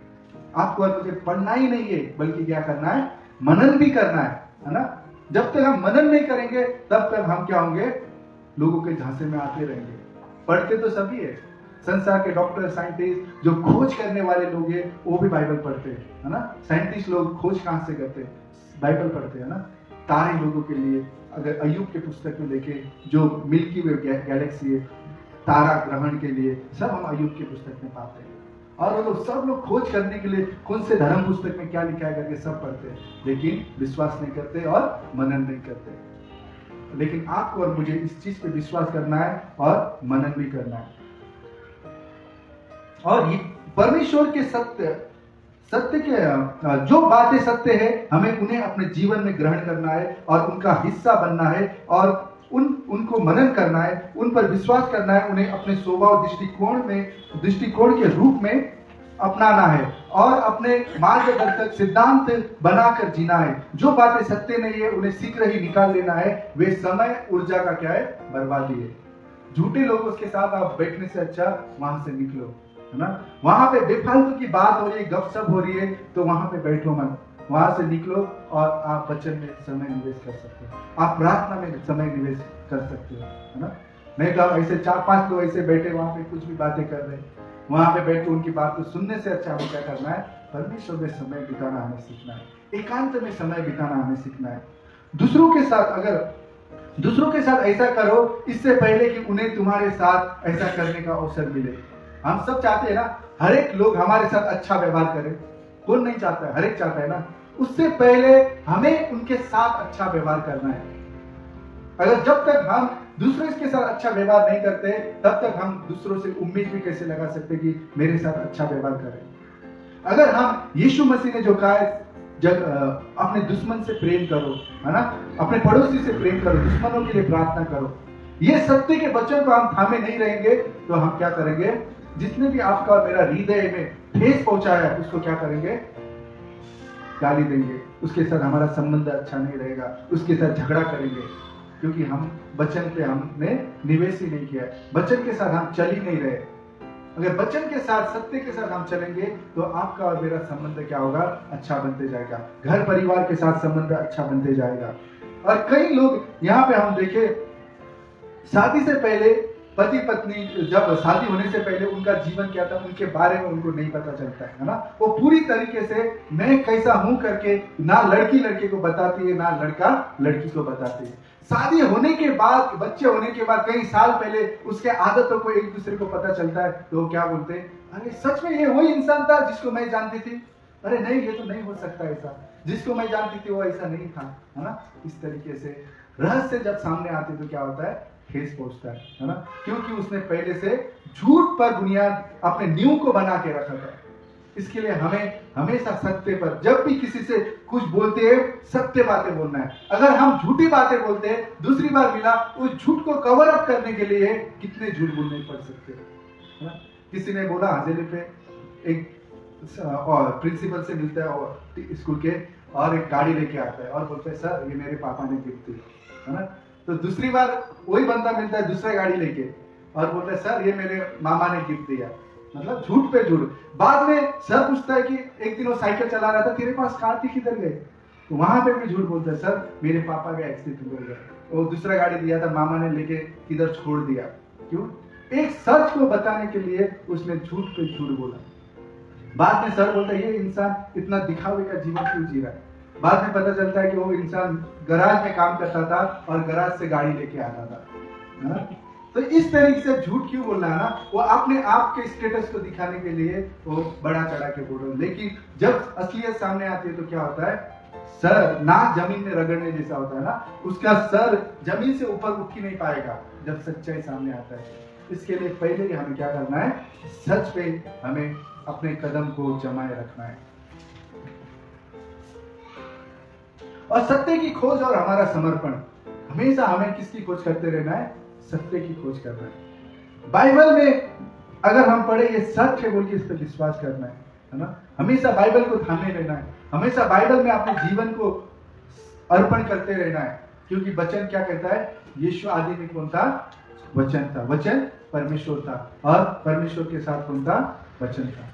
आपको और मुझे पढ़ना ही नहीं है, बल्कि क्या करना है, मनन भी करना है ना। जब तक हम मनन नहीं करेंगे तब तक हम क्या होंगे, लोगों के झांसे में आते रहेंगे। पढ़ते तो सभी है, संसार के डॉक्टर, साइंटिस्ट, जो खोज करने वाले लोग हैं वो भी बाइबल पढ़ते हैं, है ना। साइंटिस्ट लोग खोज कहां से करते हैं, बाइबल पढ़ते हैं ना। तारे लोगों के लिए अगर अय्यूब के पुस्तक में देखें, जो मिल्की वे गैलेक्सी है, तारा ग्रहण के लिए सब हम अय्यूब की पुस्तक में पाते हैं। और वो लोग सब लोग खोज करने के लिए कौन से धर्म पुस्तक में क्या लिखा है करके सब पढ़ते हैं, लेकिन विश्वास नहीं करते और मनन नहीं करते। लेकिन आपको और मुझे इस चीज पे विश्वास करना है और मनन भी करना है। और ये परमेश्वर के सत्य के जो बातें सत्य है, हमें उन्हें अपने जीवन में ग्रहण करना है और उनका हिस्सा बनना है और उनको मनन करना है, उन पर विश्वास करना है, उन्हें अपने स्वभाव दृष्टिकोण के रूप में अपनाना है और अपने मार्गदर्शक सिद्धांत बनाकर जीना है। जो बातें सत्य नहीं है उन्हें शीघ्र ही निकाल लेना है। वे समय ऊर्जा का क्या है, बर्बादी है। झूठे लोगों के साथ आप बैठने से अच्छा वहां से निकलो, है ना। वहां पे बेफालतू की बात हो रही है, गपशप हो रही है, तो वहां पे बैठो मत, वहां से निकलो और आप वचन में समय निवेश कर सकते हो, आप प्रार्थना में समय निवेश कर सकते हो, है ना। नहीं तो आप ऐसे 4-5 लोग ऐसे बैठे वहां पे कुछ भी बातें कर रहे हैं, वहां पे बैठ के उनकी बात को सुनने से अच्छा हमें क्या करना है, परमेश्वर में समय बिताना हमें सीखना है, एकांत में समय बिताना हमें सीखना है। दूसरों के साथ ऐसा करो इससे पहले कि उन्हें तुम्हारे साथ ऐसा करने का अवसर मिले। हम सब चाहते हैं ना, हर एक लोग हमारे साथ अच्छा व्यवहार करे, कौन नहीं चाहता है, हर एक चाहता है ना। उससे पहले हमें उनके साथ अच्छा व्यवहार करना है। अगर जब तक हम दूसरों के साथ अच्छा व्यवहार नहीं करते, तब तक हम दूसरों से उम्मीद भी कैसे लगा सकते कि मेरे साथ अच्छा व्यवहार करें। अगर हम यीशु मसीह ने जो कहा है, जब अपने दुश्मन से प्रेम करो, है ना, अपने पड़ोसी से प्रेम करो, दुश्मनों के लिए प्रार्थना करो, ये सत्य के वचन को हम थामे नहीं रहेंगे तो हम क्या करेंगे? जिसने भी आपका और मेरा हृदय में ठेस पहुंचाया है उसको क्या करेंगे? गाली देंगे, उसके साथ हमारा संबंध अच्छा नहीं रहेगा, उसके साथ झगड़ा करेंगे, क्योंकि हम वचन पे हमने निवेश ही नहीं किया है, वचन के साथ हम चल ही नहीं रहे। अगर वचन के साथ, सत्य के साथ हम चलेंगे तो आपका और मेरा संबंध क्या होगा? अच्छा बनते जाएगा, घर परिवार के साथ संबंध अच्छा बनते जाएगा। और कई लोग यहाँ पे हम देखे, शादी से पहले पति पत्नी, जब शादी होने से पहले उनका जीवन क्या था उनके बारे में उनको नहीं पता चलता है ना। वो पूरी तरीके से मैं कैसा हूं करके ना लड़की लड़के को बताती है, ना लड़का लड़की को बताती है। शादी होने के बाद, बच्चे होने के बाद कई साल पहले उसके आदतों को एक दूसरे को पता चलता है, तो वो क्या बोलते हैं? अरे सच में ये वही इंसान था जिसको मैं जानती थी? अरे नहीं, ये तो नहीं हो सकता ऐसा, जिसको मैं जानती थी वो ऐसा नहीं था, है ना। इस तरीके से रहस्य जब सामने आते तो क्या होता है? ठेस पहुंचता है ना, क्योंकि उसने पहले से झूठ पर बुनियाद अपने नींव को बना के रखा था। इसके लिए हमें हमेशा सत्य पर, जब भी किसी से कुछ बोलते हैं, सत्य बातें बोलना है। अगर हम झूठी बातें बोलते हैं, दूसरी बार मिला, उस झूठ को कवर अप करने के लिए कितने झूठ बोलने पड़ सकते हैं। किसी ने बोला हजेली पे एक और प्रिंसिपल से मिलता है और स्कूल के, और एक गाड़ी लेके आता है और बोलता है सर ये मेरे पापा ने गिफ्ट दी, है ना। तो दूसरी बार वही बंदा मिलता है दूसरा गाड़ी लेके और बोलता है सर ये मेरे मामा ने गिफ्ट दिया, मतलब झूठ पे झूठ। बाद में सर पूछता है कि एक दिन वो साइकिल चला रहा था, तेरे पास कार थी, किधर गए? तो वहां पे भी झूठ बोलता है, सर मेरे पापा का एक्सीडेंट हो गया, वो दूसरा गाड़ी दिया था, मामा ने लेके किधर छोड़ दिया। क्यों? एक सच को बताने के लिए उसने झूठ पे झूठ बोला। बाद में सर बोलता है ये इंसान इतना दिखावे का जीवन क्यों जी रहा है? बाद में पता चलता है कि वो इंसान गराज में काम करता था और गराज से गाड़ी लेके आता था, है ना। तो इस तरीके से झूठ क्यों बोलना है ना, वो अपने आप के स्टेटस को दिखाने के लिए वो बड़ा चढ़ा के बोल रहे। लेकिन जब असलियत सामने आती है तो क्या होता है? सर नाक जमीन में रगड़ने जैसा होता है ना, उसका सर जमीन से ऊपर उठ ही नहीं पाएगा जब सच्चाई सामने आता है। इसके लिए पहले ही हमें क्या करना है? सच पे हमें अपने कदम को जमाए रखना है। और सत्य की खोज और हमारा समर्पण, हमेशा हमें किसकी खोज करते रहना है? सत्य की खोज करना है। बाइबल में अगर हम पढ़े ये सच है बोल के इस पर विश्वास करना है ना। हमेशा बाइबल को थामे रहना है, हमेशा बाइबल में अपने जीवन को अर्पण करते रहना है, क्योंकि वचन क्या कहता है? यीशु आदि में कौन था? वचन था, वचन परमेश्वर था, और परमेश्वर के साथ कौन था? वचन था।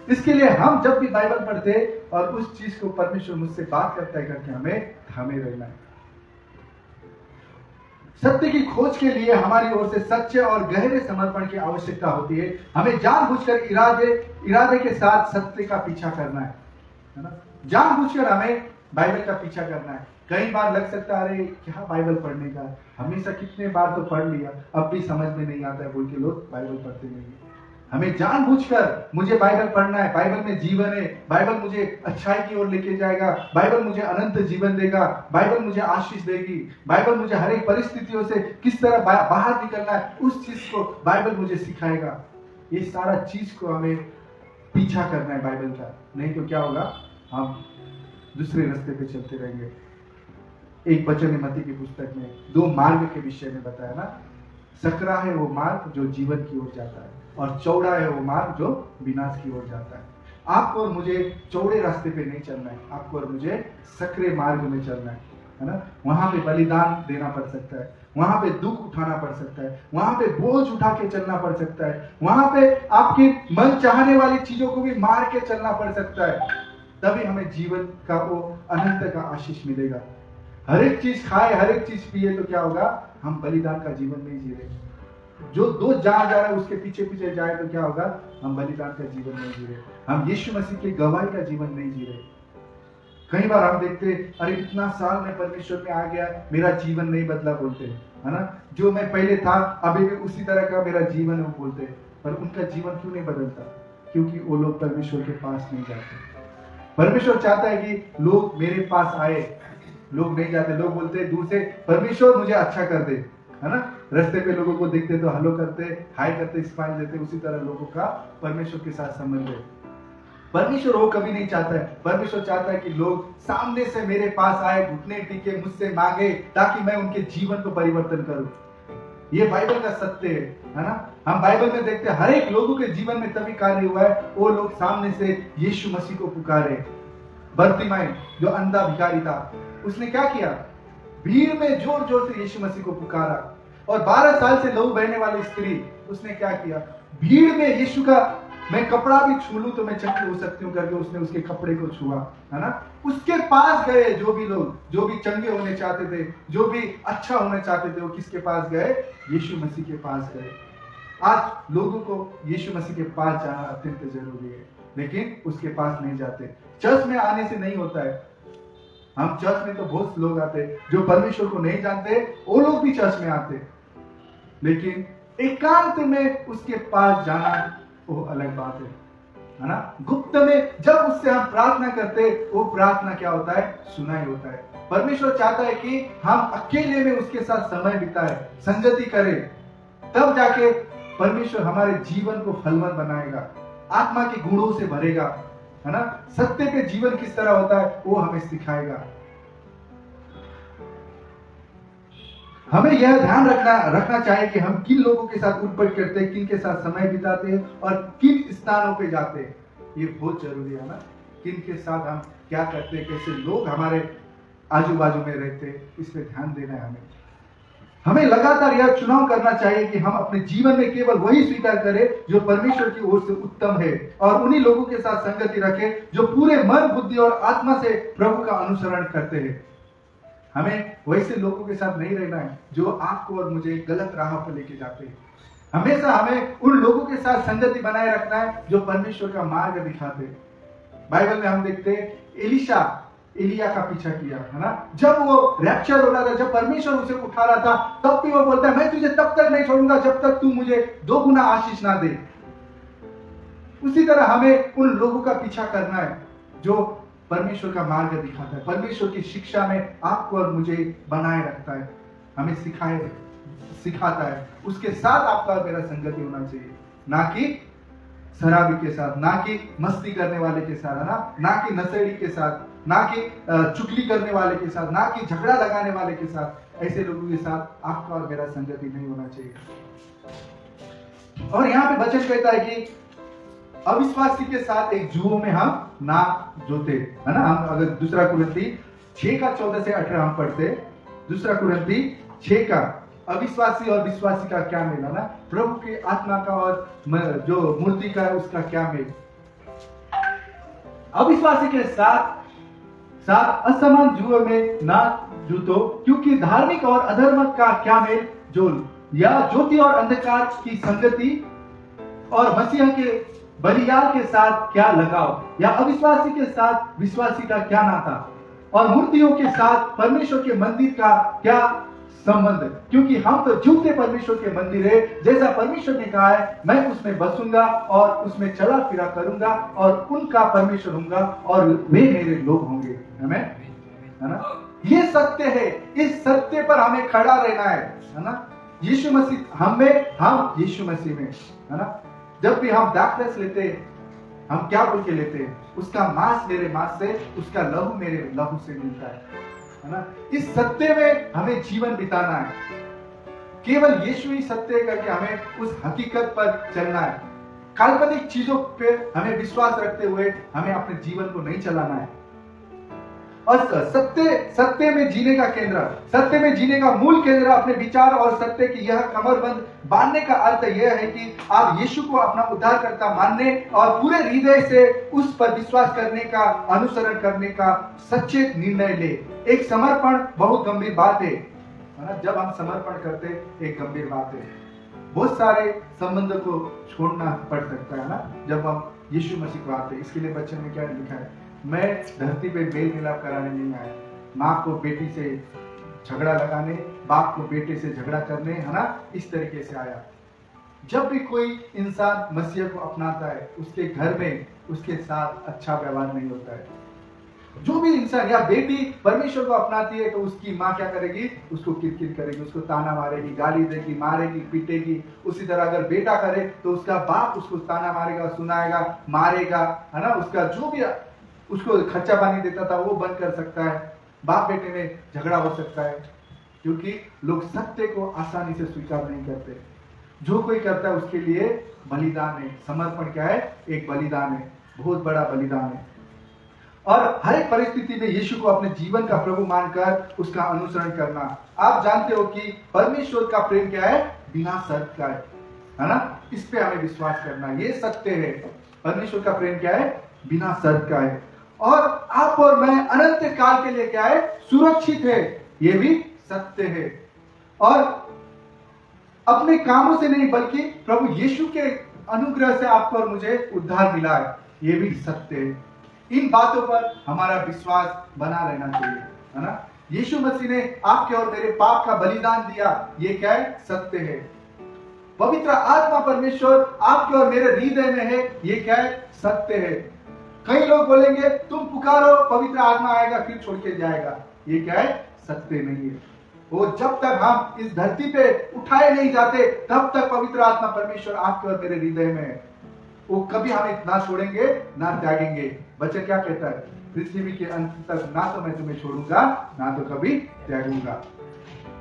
इसके लिए हम जब भी बाइबल पढ़ते और उस चीज को परमेश्वर मुझसे बात करता है करके हमें थामे रहना है। सत्य की खोज के लिए हमारी ओर से सच्चे और गहरे समर्पण की आवश्यकता होती है। हमें जानबूझकर इरादे के साथ सत्य का पीछा करना है ना। जानबूझकर हमें बाइबल का पीछा करना है। कई बार लग सकता है अरे क्या बाइबल पढ़ने का, हमेशा कितने बार तो पढ़ लिया, अब भी समझ में नहीं आता है बोल के लोग बाइबल पढ़ते नहीं है। हमें जानबूझकर मुझे बाइबल पढ़ना है, बाइबल में जीवन है, बाइबल मुझे अच्छाई की ओर लेके जाएगा, बाइबल मुझे अनंत जीवन देगा, बाइबल मुझे आशीष देगी, बाइबल मुझे हर एक परिस्थितियों से किस तरह बाहर निकलना है उस चीज को बाइबल मुझे सिखाएगा। ये सारा चीज को हमें पीछा करना है बाइबल का, नहीं तो क्या होगा? हम दूसरे रास्ते पे चलते रहेंगे। एक वचन है मत्ती की पुस्तक में 2 मार्ग के विषय में बताया ना। सकरा है वो मार्ग जो जीवन की ओर जाता है, और चौड़ा है वो मार्ग जो विनाश की ओर जाता है। आपको और मुझे चौड़े रास्ते पे नहीं चलना है, आपको और मुझे सकरे मार्ग में चलना है ना। वहां पे बलिदान देना पड़ सकता है, वहां पे दुख उठाना पड़ सकता है, वहां पे बोझ उठा के चलना पड़ सकता है, वहां पे आपकी मन चाहने वाली चीजों को भी मार के चलना पड़ सकता है। तभी हमें जीवन का वो अनंत का आशीष मिलेगा। हर एक चीज खाए, हर एक चीज पिए तो क्या होगा? हम बलिदान का जीवन नहीं जी रहे। जो दो जहां जा रहा है उसके पीछे पीछे जाए तो क्या होगा? हम बलिदान का जीवन नहीं जी रहे, हम यीशु मसीह की गवाही का जीवन नहीं जी रहे। कई बार हम देखते अरे इतना साल में परमेश्वर में आ गया, मेरा जीवन नहीं बदला बोलते है ना। जो मैं पहले था अभी भी उसी तरह का मेरा जीवन है बोलते, पर उनका जीवन क्यों नहीं बदलता? क्योंकि वो लोग परमेश्वर के पास नहीं जाते। परमेश्वर चाहता है कि लोग मेरे पास आए, लोग नहीं जाते। लोग बोलते हैं दूर से परमेश्वर मुझे अच्छा कर दे, है ना। रास्ते पे लोगों को देखते तो हेलो करते, हाय करते, स्माइल देते, उसी तरह लोगों का परमेश्वर के साथ संबंध है। परमेश्वर वो कभी नहीं चाहता है। परमेश्वर चाहता है कि लोग सामने से मेरे पास आए, घुटने टेके मुझसे मांगे, ताकि मैं उनके जीवन को परिवर्तन करूं। ये बाइबल का सत्य है ना। हम बाइबल में देखते हैं हर एक लोगों के जीवन में तभी कार्य हुआ है, वो लोग सामने से यीशु मसीह को पुकारे। बर्तिमाई जो अंधा भिखारी था, उसने क्या किया? भीड़ में जोर जोर से यीशु मसीह को पुकारा। और 12 साल से लहू बहने वाली स्त्री, उसने क्या किया? भीड़ में यीशु का मैं कपड़ा भी छू लूं तो मैं चंगी हो सकती हूँ करके उसने उसके कपड़े को छुआ, है ना। उसके पास गए जो भी लोग, जो भी चंगे होने चाहते थे, जो भी अच्छा होना चाहते थे, वो किसके पास गए? यीशु मसीह के पास गए। आज लोगों को यीशु मसीह के पास जाना अत्यंत जरूरी है, लेकिन उसके पास नहीं जाते। चर्च में आने से नहीं होता है। हम चर्च में तो बहुत लोग आते जो परमेश्वर को नहीं जानते, वो लोग भी चर्च में आते, लेकिन एकांत में उसके पास जाना वो अलग बात है ना। गुप्त में जब उससे हम प्रार्थना करते, वो प्रार्थना क्या होता है? सुनाई होता है। परमेश्वर चाहता है कि हम अकेले में उसके साथ समय बिताए, संगति करें, तब जाके परमेश्वर हमारे जीवन को फलवंत बनाएगा, आत्मा के गुणों से भरेगा, है ना। सत्य पे जीवन किस तरह होता है वो हमें सिखाएगा। हमें यह ध्यान रखना चाहिए कि हम किन लोगों के साथ उठपट करते हैं, किन के साथ समय बिताते हैं और किन स्थानों पे जाते हैं। ये बहुत जरूरी है ना, किन के साथ हम क्या करते हैं, कैसे लोग हमारे आजू बाजू में रहते हैं, इस पे ध्यान देना है हमें लगातार यह चुनाव करना चाहिए कि हम अपने जीवन में केवल वही स्वीकार करें जो परमेश्वर की ओर से उत्तम है, और उन्हीं लोगों के साथ संगति रखें जो पूरे मन, बुद्धि और आत्मा से प्रभु का अनुसरण करते हैं। हमें वैसे लोगों के साथ नहीं रहना है जो आपको और मुझे गलत राह पर लेके जाते हैं। हमेशा हमें उन लोगों के साथ संगति बनाए रखना है जो परमेश्वर का मार्ग दिखाते हैं। बाइबल में हम देखते हैं एलिया का पीछा किया, है ना। जब वो रैप्चर हो रहा था, जब परमेश्वर उसे उठा रहा था, तब भी वो बोलता है मैं तुझे तब तक नहीं छोड़ूंगा जब तक तू मुझे 2 गुना आशीष ना दे। उसी तरह हमें उन लोगों का पीछा करना है जो परमेश्वर का मार्ग दिखाता है, परमेश्वर की शिक्षा में आपको और मुझे बनाए रखता है, हमें सिखाता है। उसके साथ आपका और मेरा संगति होना चाहिए, ना कि शराबी के साथ, ना कि मस्ती करने वाले के साथ, ना कि नशेड़ी के साथ, ना कि चुगली करने वाले के साथ, ना कि झगड़ा लगाने वाले के साथ। ऐसे लोगों के साथ आपका और मेरा संगति नहीं होना चाहिए। और यहाँ पे वचन कहता है कि अविश्वासी के साथ एक जुओं में हम ना जोते, है ना। हम अगर 2 कुरिन्थी 6 का 14 से 18 हम पढ़ते, 2 कुरिन्थी 6 का अविश्वासी और विश्वासी का क्या मेल, है ना। प्रभु की आत्मा का और जो मूर्ति का है उसका क्या मेल। अविश्वासी के साथ असमान जुओं में ना जूतो, क्योंकि धार्मिक और अधर्म का क्या मेल, जो या ज्योति और अंधकार की संगति, और मसीह के बलियाल के साथ क्या लगाव, या अविश्वासी के साथ विश्वासी का क्या नाता, और मूर्तियों के साथ परमेश्वर के मंदिर का क्या संबंध, क्योंकि हम तो झूठे परमेश्वर के मंदिर है। जैसा परमेश्वर ने कहा है, मैं उसमें बसूंगा और उसमें चला फिरा करूंगा और उनका परमेश्वर होऊंगा और वे मेरे लोग होंगे। आमीन, है ना। ये सत्य है, इस सत्य पर हमें खड़ा रहना है ना। यीशु मसीह हम में, हम यीशु मसीह में, है ना। जब भी हम दाखरस लेते हैं, हम क्या बोल के लेते हैं? उसका मांस मेरे मांस से, उसका लहू मेरे लहू से मिलता है ना। इस सत्य में हमें जीवन बिताना है। केवल यीशु ही सत्य करके हमें उस हकीकत पर चलना है। काल्पनिक चीजों पे हमें विश्वास रखते हुए हमें अपने जीवन को नहीं चलाना है। और सत्य में जीने का केंद्र, सत्य में जीने का मूल केंद्र अपने विचार और सत्य की यह कमरबंद बांधने का अर्थ यह है कि आप यीशु को अपना उद्धारकर्ता मानने और पूरे हृदय से उस पर विश्वास करने का, अनुसरण करने का सचेत निर्णय ले। एक समर्पण बहुत गंभीर बात है ना। जब हम समर्पण करते एक गंभीर बात है। बहुत सारे संबंधों को छोड़ना पड़ सकता है ना जब हम यीशु मसीह को आते। इसके लिए बच्चन में क्या लिखा है? मैं धरती पे मेल मिलाप कराने नहीं आया, माँ को बेटी से झगड़ा लगाने, बाप को बेटे से झगड़ा करने, है ना, इस तरीके से आया। जब भी कोई इंसान मसीह को अपनाता है, उसके घर में उसके साथ अच्छा व्यवहार नहीं होता है। जो भी इंसान या बेटी परमेश्वर को अपनाती है तो उसकी माँ क्या करेगी, उसको किरकिर करेगी, उसको ताना मारेगी, गाली देगी, मारेगी, पीटेगी। उसी तरह अगर बेटा करे तो उसका बाप उसको ताना मारेगा, सुनाएगा, मारेगा, है ना। उसका जो भी उसको खर्चा पानी देता था वो बंद कर सकता है। बाप बेटे में झगड़ा हो सकता है, क्योंकि लोग सत्य को आसानी से स्वीकार नहीं करते। जो कोई करता है उसके लिए बलिदान है। समर्पण क्या है? एक बलिदान है, बहुत बड़ा बलिदान है। और हर एक परिस्थिति में यीशु को अपने जीवन का प्रभु मानकर उसका अनुसरण करना। आप जानते हो कि परमेश्वर का प्रेम क्या है? बिना शर्त का है ना। इस पे हमें विश्वास करना, ये सत्य है। परमेश्वर का प्रेम क्या है? बिना शर्त का है। और आप और मैं अनंत काल के लिए क्या है? सुरक्षित है, ये भी सत्य है। और अपने कामों से नहीं बल्कि प्रभु यीशु के अनुग्रह से आपको और मुझे उद्धार मिला है, ये भी सत्य है। इन बातों पर हमारा विश्वास बना रहना चाहिए, है ना। यीशु मसीह ने आपके और मेरे पाप का बलिदान दिया, ये क्या है? सत्य है। पवित्र आत्मा परमेश्वर आपके और मेरे हृदय में है, ये क्या है? सत्य है। कई लोग बोलेंगे तुम पुकारो पवित्र आत्मा आएगा फिर छोड़ के जाएगा, ये क्या है? सत्य नहीं है। वो जब तक हम इस धरती पे उठाए नहीं जाते तब तक पवित्र आत्मा परमेश्वर आपके और मेरे हृदय में है। वो कभी हमें ना छोड़ेंगे ना त्यागेंगे। वचन क्या कहता है? पृथ्वी के अंत तक ना तो मैं तुम्हें छोड़ूंगा ना तो कभी त्यागूंगा।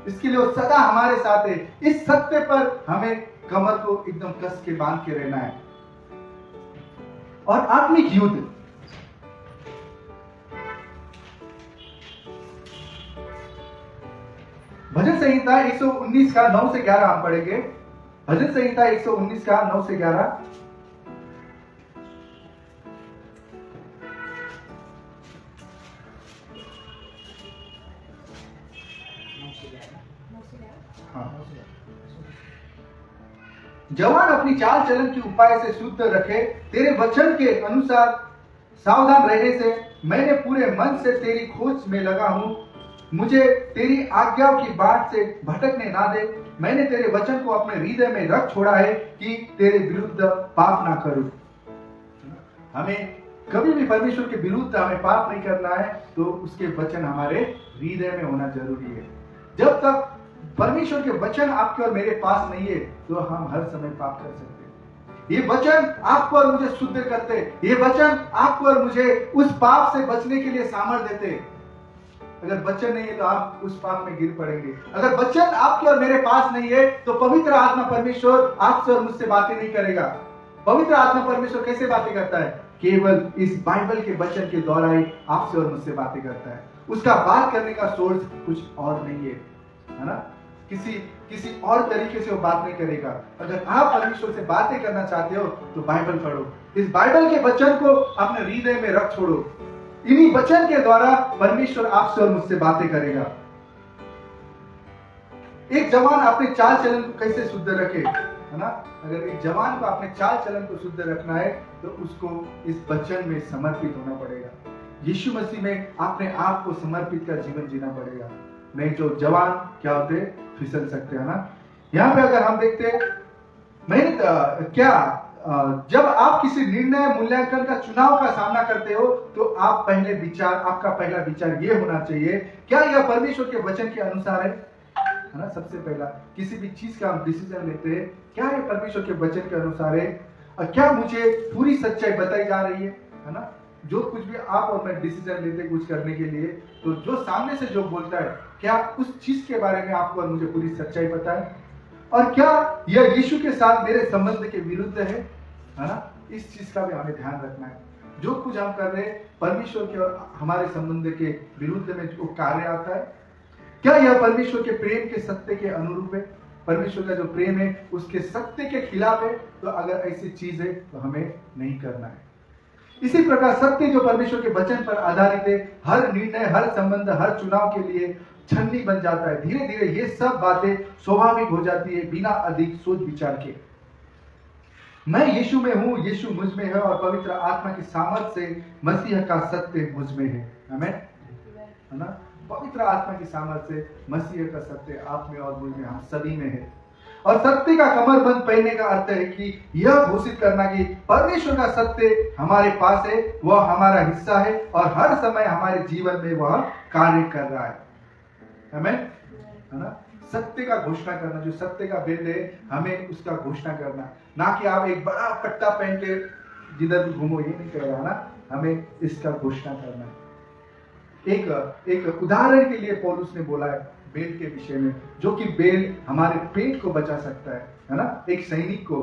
इसके लिए वो सदा हमारे साथ है। इस सत्य पर हमें कमर को एकदम कस के बांध के रहना है। और आत्मिक युद्ध, भजन संहिता 119 का 9 से 11 हम पढ़ेंगे। भजन संहिता 119 का 9 से 11। हाँ। जवान अपनी चाल चलन की उपाय से शुद्ध रखे, तेरे वचन के अनुसार सावधान रहने से मैंने पूरे मन से तेरी खोज में लगा हूं। मुझे तेरी आज्ञाओं की बाट से भटकने ना दे। मैंने तेरे वचन को अपने हृदय में रख छोड़ा है कि तेरे विरुद्ध पाप ना करूं। हमें कभी भी परमेश्वर के विरुद्ध हमें पाप नहीं करना है, तो उसके वचन हमारे हृदय में होना जरूरी है। जब तक परमेश्वर के वचन आपके और मेरे पास नहीं है तो हम हर समय पाप कर सकते हैं। ये वचन आपको और मुझे शुद्ध करते, ये वचन आपको और मुझे उस पाप से बचने के लिए सामर्थ्य देते। अगर वचन नहीं है तो आप उस पाप में गिर पड़ेंगे। अगर वचन आपके और मेरे पास नहीं है तो पवित्र आत्मा परमेश्वर आपसे और मुझसे बातें नहीं करेगा। पवित्र आत्मा परमेश्वर कैसे बातें करता है? केवल इस बाइबल के वचन के द्वारा ही आपसे और मुझसे बातें करता है। उसका बात करने का सोर्स कुछ और नहीं है ना। किसी और तरीके से वो बात नहीं करेगा। अगर आप परमेश्वर से बातें करना चाहते हो तो बाइबल पढ़ो, इस बाइबल के वचन को अपने हृदय में रख छोड़ो। इन्हीं वचन के द्वारा परमेश्वर आपसे और मुझसे बातें करेगा। एक जवान अपने चाल चलन को कैसे शुद्ध रखे, है ना। अगर एक जवान को अपने चाल चलन को शुद्ध रखना है तो उसको इस वचन में समर्पित होना पड़ेगा। यीशु मसीह में अपने आप को समर्पित कर जीवन जीना पड़ेगा। नहीं तो जवान क्या होते, फिसल सकते हैं ना। यहाँ पे अगर हम देखते जब आप किसी निर्णय मूल्यांकन का चुनाव का सामना करते हो तो आपका पहला विचार ये होना चाहिए, क्या यह परमेश्वर के वचन के अनुसार है ना। सबसे पहला किसी भी चीज का हम डिसीजन लेते हैं, क्या ये परमेश्वर के वचन के अनुसार है और क्या मुझे पूरी सच्चाई बताई जा रही है ना। जो कुछ भी आप और मैं डिसीजन लेते कुछ करने के लिए, तो जो सामने से जो बोलता है क्या उस चीज के बारे में आपको और मुझे पूरी सच्चाई पता है, और क्या यह यीशु के साथ मेरे संबंध के विरुद्ध है ना। इस चीज का भी हमें ध्यान रखना है। जो कुछ हम कर रहे हैं परमेश्वर के और हमारे संबंध के विरुद्ध में जो कार्य आता है, क्या यह परमेश्वर के प्रेम के सत्य के अनुरूप है। परमेश्वर का जो प्रेम है उसके सत्य के खिलाफ है, तो अगर ऐसी चीज है तो हमें नहीं करना है। इसी प्रकार सत्य जो परमेश्वर के वचन पर आधारित है, हर निर्णय, हर संबंध, हर चुनाव के लिए छन्नी बन जाता है। धीरे धीरे ये सब बातें स्वाभाविक हो जाती है बिना अधिक सोच विचार के। मैं यीशु में हूं, यीशु मुझ में है और पवित्र आत्मा की सामर्थ से मसीह का सत्य मुझ में है। आमीन, है ना। पवित्र आत्मा की सामर्थ से मसीह का सत्य आप में और मुझ में, हम सभी में है। और सत्य का कमरबंद पहनने का अर्थ है कि यह घोषित करना कि परमेश्वर का सत्य हमारे पास है, वह हमारा हिस्सा है और हर समय हमारे जीवन में वह कार्य कर रहा है। हमें है ना, सत्य का घोषणा करना, जो सत्य का बेल्ट है हमें उसका घोषणा करना, ना कि आप एक बड़ा पट्टा पहन के जिधर भी घूमो, ये नहीं कह रहा ना, हमें इसका घोषणा करना है। एक उदाहरण के लिए पौलुस ने बोला है बेल के विषय में, जो कि बेल हमारे पेट को बचा सकता है ना। एक सैनिक को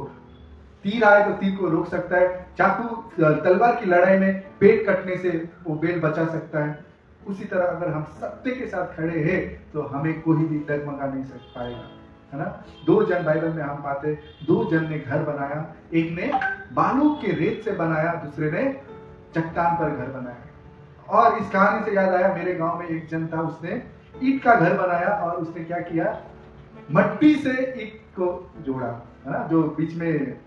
तीर आए तो तीर को रोक सकता है, चाकू तलवार की लड़ाई में पेट कटने से वो बेल बचा सकता है। उसी तरह अगर हम सत्य के साथ खड़े हैं तो हमें कोई भी डगमगा नहीं पाएगा, है ना। 2 जन बाइबल में हम पाते, 2 जन ने घर बनाया, एक ने बालू के रेत से बनाया, दूसरे ने चट्टान पर घर बनाया। और इस कहानी से याद आया, मेरे गांव में एक जन था, उसने ईंट का घर बनाया और उसने क्या किया, मट्टी से ईंट को जोड़ा, है ना, जो बीच में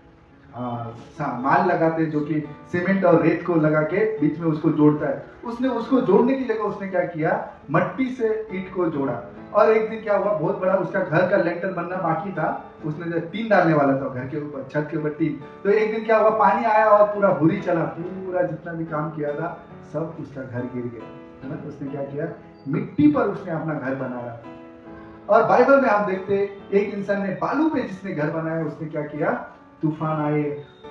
माल लगाते, जो कि सीमेंट और रेत को लगा के बीच में उसको जोड़ता है। उसने उसको जोड़ने की जगह उसने क्या किया, मट्टी से ईंट को जोड़ा। और एक दिन क्या हुआ, बहुत बड़ा उसका घर का लेंटर बनना बाकी था, उसने जब टीन डालने वाला था घर के ऊपर, छत के ऊपर टीन, तो एक दिन क्या हुआ, पानी आया और पूरा हुरी चला, पूरा जितना भी काम किया था सब उसका घर गिर गया, है ना। उसने क्या किया, मिट्टी पर उसने अपना घर बनाया। और बाइबल में हम देखते, एक इंसान ने बालू पे जिसने घर बनाया, उसने क्या किया, तूफान आए,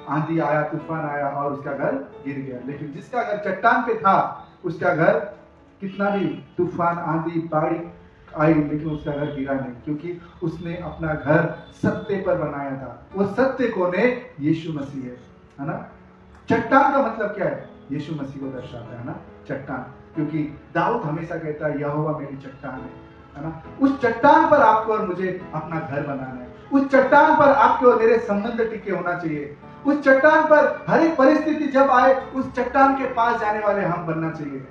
आंधी आया, तूफान आया और उसका घर गिर गया। लेकिन जिसका घर चट्टान पे था, उसका घर कितना भी तूफान, आंधी, बाढ़ आई, लेकिन उसका घर गिरा नहीं, क्योंकि उसने अपना घर सत्य पर बनाया था। वो सत्य कौन है, यीशु मसीह है ना। चट्टान का मतलब क्या है, यीशु मसीह को दर्शाता है ना, चट्टान, क्योंकि दाऊद हमेशा कहता है यहोवा मेरी चट्टान है ना। उस चट्टान पर आपको और मुझे अपना घर बनाना है, उस चट्टान पर आपके और मेरे संबंध टिके होना चाहिए। उस चट्टान पर हर एक परिस्थिति जब आए, उस चट्टान के पास जाने वाले हम बनना चाहिए।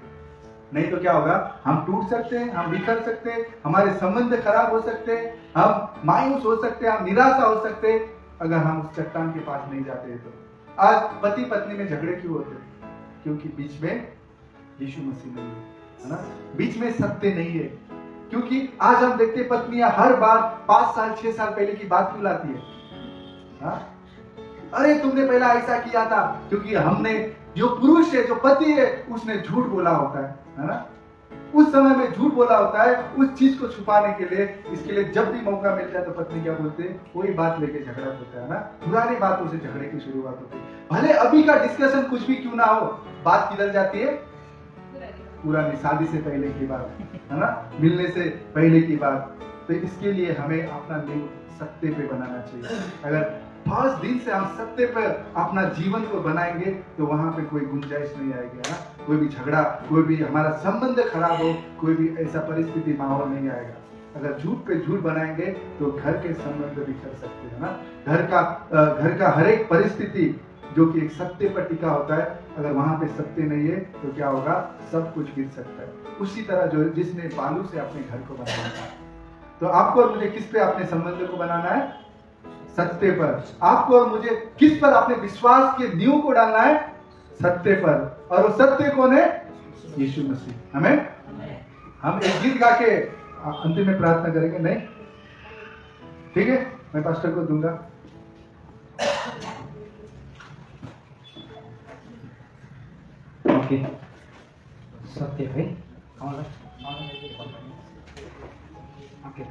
नहीं तो क्या होगा, हम टूट सकते हैं, हम बिखर सकते हैं, हमारे संबंध खराब हो सकते हैं, हम मायूस हो सकते हैं, हम निराशा हो सकते हैं, अगर हम उस चट्टान के पास नहीं जाते हैं। तो आज पति पत्नी में झगड़े क्यों होते हैं, क्योंकि बीच में यीशु मसीह नहीं है ना, बीच में सत्य नहीं है। क्योंकि आज हम देखते पत्नियां हर बार 5 साल 6 साल पहले की बात क्यों लाती है, हाँ? अरे तुमने पहला ऐसा किया था, क्योंकि हमने, जो पुरुष है, जो पति है, उसने झूठ बोला होता है ना, उस समय में झूठ बोला होता है उस चीज को छुपाने के लिए। इसके लिए जब भी मौका मिलता है तो पत्नी क्या बोलते हैं, कोई बात लेके झगड़ा होता है ना, पुरानी बातों से झगड़े की शुरुआत होती है। भले अभी का डिस्कशन कुछ भी क्यों ना हो, बात किधर जाती है, पुरानी शादी से पहले की बात, है ना, मिलने से पहले की बात। तो इसके लिए हमें अपना दिल सत्य पे बनाना चाहिए। अगर 5 दिन से हम सत्य पर अपना जीवन को बनाएंगे तो वहां पे कोई गुंजाइश नहीं आएगी, है ना, कोई भी झगड़ा, कोई भी हमारा संबंध खराब हो, कोई भी ऐसा परिस्थिति माहौल नहीं आएगा। अगर झूठ पे झूठ बनाएंगे तो घर के संबंध बिखर सकते हैं ना। घर का हर एक परिस्थिति जो कि एक सत्य पर टिका होता है, अगर वहां पे सत्य नहीं है तो क्या होगा, सब कुछ गिर सकता है। उसी तरह जो जिसने बालू से अपने घर को बनाया था, तो आपको और मुझे किस पे अपने संबंध को बनाना है, सत्य पर। आपको और मुझे किस पर अपने विश्वास के नींव को डालना है, सत्य पर। और वो सत्य कौन है, यीशु मसीह। हमें हम एक गीत गा के अंतिम में प्रार्थना करेंगे, नहीं ठीक है, मैं पास्टर को दूंगा। ओके, सत्य है, ओके।